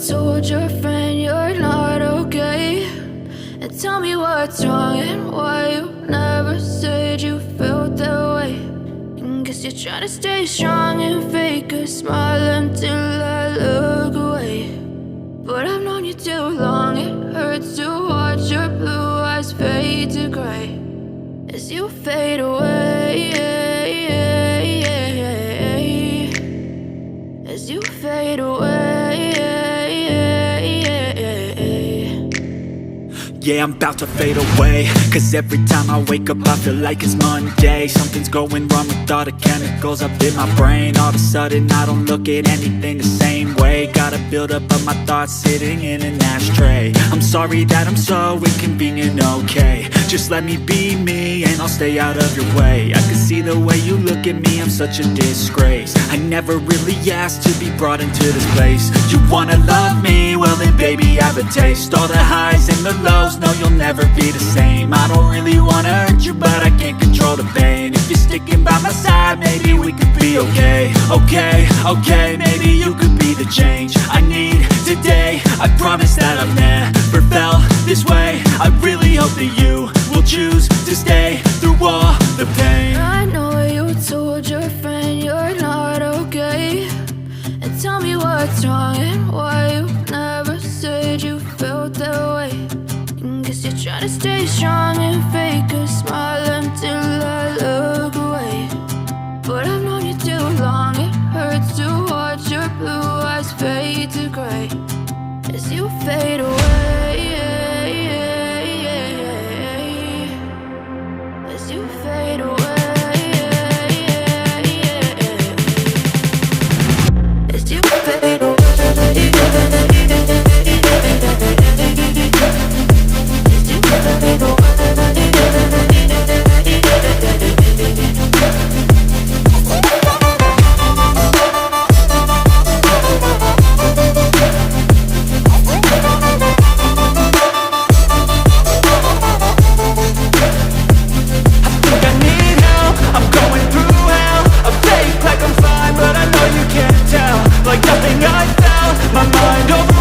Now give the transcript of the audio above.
told your friend you're not okay? And tell me what's wrong and why you never said you felt that way. And guess you're trying to stay strong and fake a smile until I look away. But I've known you too long, it hurts to watch your blue eyes fade to gray as you fade away, as you fade away. Yeah, I'm about to fade away, cause every time I wake up I feel like it's Monday. Something's going wrong with all the chemicals up in my brain. All of a sudden I don't look at anything the same way. Got a buildup of my thoughts sitting in an ashtray. I'm sorry that I'm so inconvenient, okay? Just let me be me and I'll stay out of your way. I can see the way you look at me, I'm such a disgrace. I never really asked to be brought into this place. You wanna love me? Well then baby I have a taste. All the highs and the lows, no, you'll never be the same. I don't really wanna hurt you, but I can't control the pain. If you're sticking by my side, maybe we could be okay. Okay, maybe you could be the change I need today. I promise that I've never felt this way. I really hope that you will choose to stay through all the pain. I know you told your friend you're not okay. And tell me what's wrong and why you never said you felt that way. Guess you're trying to stay strong and fake a smile until I look away. But I've known you too long, it hurts to watch your blue eyes fade to gray as you fade away, as you fade away, as you fade away. Like nothing I felt, my mind over